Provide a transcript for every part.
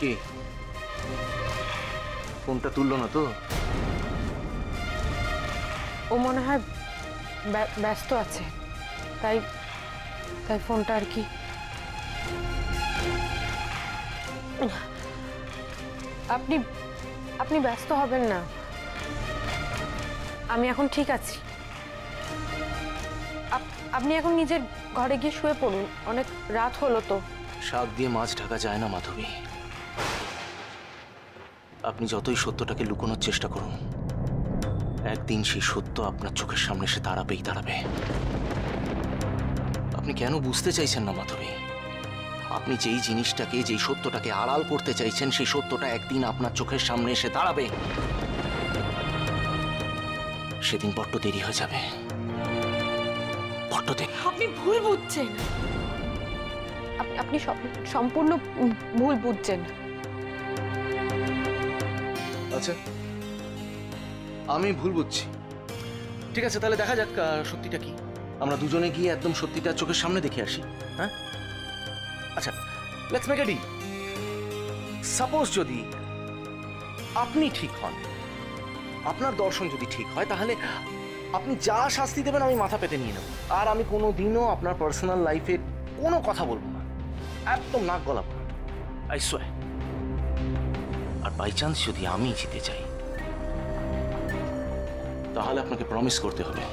কি ফোনটা তুললো না তো? ও মনে হয় ব্যস্ত আছে, তাই তাই ফোনটা আর কি। আপনি আপনি ব্যস্ত হবেন না, আমি এখন ঠিক আছি। আপনি এখন নিজের ঘরে গিয়ে শুয়ে পড়ুন, অনেক রাত হলো তো। শাক দিয়ে মাছ ঢাকা যায় না মাধবী। আপনি যতই সত্যটাকে লুকোনোর চেষ্টা করুন, একদিন সেই সত্য আপনার চোখের সামনে এসে দাঁড়াবেই দাঁড়াবে। আপনি কেন বুঝতে চাইছেন না মাধবী? আপনি যেই জিনিসটাকে, যেই সত্যটাকে আড়াল করতে চাইছেন, সেই সত্যটা একদিন আপনার চোখের সামনে এসে দাঁড়াবে। সেদিন বড্ড দেরি হয়ে যাবে, বড্ড দেরি। আপনি ভুল বুঝছেন, আপনি সম্পূর্ণ ভুল বুঝছেন। আচ্ছা, আমি ভুল বুঝছি। ঠিক আছে, তাহলে দেখা যাক সত্যিটা কি। আমরা দুজনে গিয়ে একদম সত্যিটা চোখের সামনে দেখে আসি। হ্যাঁ, আচ্ছা, let's make it deal. Suppose যদি আপনি ঠিক হন, আপনার দর্শন যদি ঠিক হয়, তাহলে আপনি যা শাস্তি দেবেন আমি মাথা পেতে নিয়ে নেব। আর আমি কোনোদিনও আপনার পার্সোনাল লাইফে কোনো কথা বলবো না, একদম নাক গলাবো না, I swear. R by chance যদি আমি জিতে যাই, তাহলে আপনাকে প্রমিস করতে হবে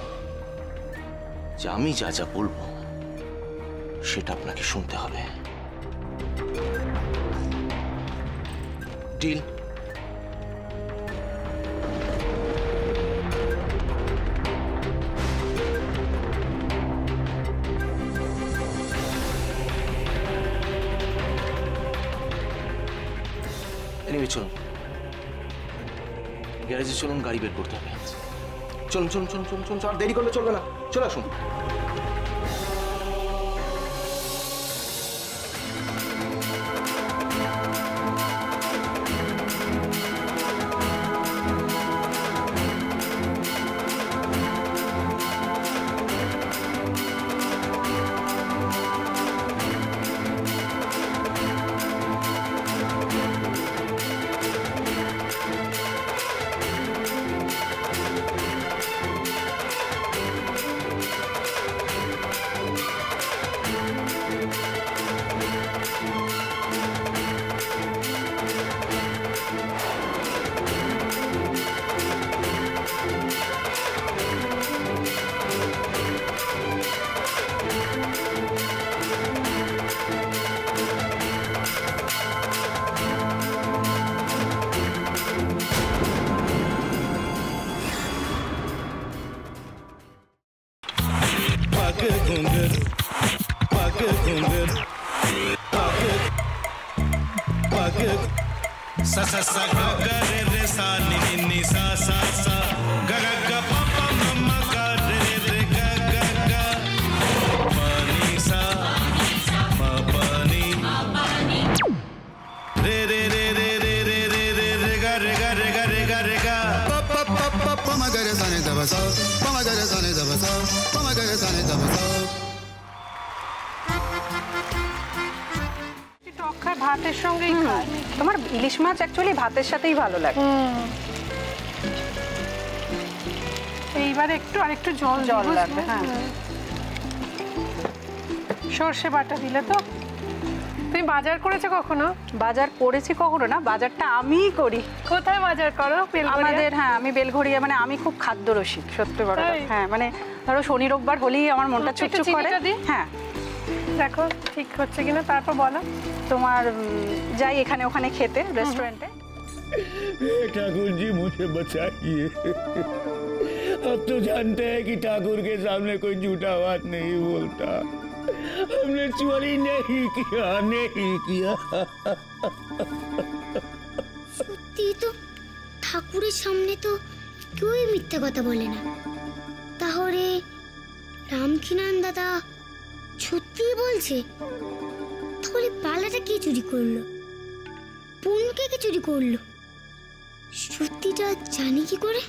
যে আমি যা যা বলবো সেটা আপনাকে শুনতে হবে। ডিল? এনিওয়ে চলুন, গ্যারেজে চলুন, গাড়ি বের করতে হবে। চলুন চলুন চলুন চলুন চলুন, আর দেরি করলে চলবে না, চলে আসুন। sa sa sa ga ga re re sa ni ni ni sa sa sa ga ga ga pa pa ma ma ga re re ga ga ga pa ni sa ma pa ni re re re re re re re re re ga re ga re ga re ga re ga pa pa pa pa pa ma ga re sa ni da ba sa pa ma ga re sa ni da ba sa pa ma ga re sa ni da ba sa ভাতের সঙ্গেই খায়। তোমার ইলিশ মাছ actually ভাতের সাথেই ভালো লাগে। এইবার একটু আরেকটু জল লাগবে। হ্যাঁ, সর্ষে বাটা দিলে তো। তুমি বাজার করেছো কখনো? বাজার করেছি কখনো না, বাজারটা আমিই করি। কোথায় বাজার করো? আমাদের, হ্যাঁ, আমি বেলঘড়িয়া, মানে আমি খুব খাদ্য রসিক, সত্যি বড় কথা। হ্যাঁ, মানে ধরো শনি রোববার হলেই আমার মনটা চুপচুপ করে। হ্যাঁ, দেখো ঠিক হচ্ছে কিনা, তারপর বলো। তোমার যাই এখানে ওখানে খেতে रेस्टोरेंटे। ठाकुर जी मुझे बचाइए, अब तो जानते हैं कि ठाकुर के सामने कोई झूठा बात नहीं बोलता। हमने चोरी नहीं किया, नहीं किया। সত্যি তো, ঠাকুরের সামনে তো কেউই মিথ্যা কথা বলে না। তাহলে রামকিনান দাদা সত্যি বলছে? তাহলে পালাটা কে চুরি করলো? পুনকে কে চুরি করলো? সত্যিটা জানি কি করে?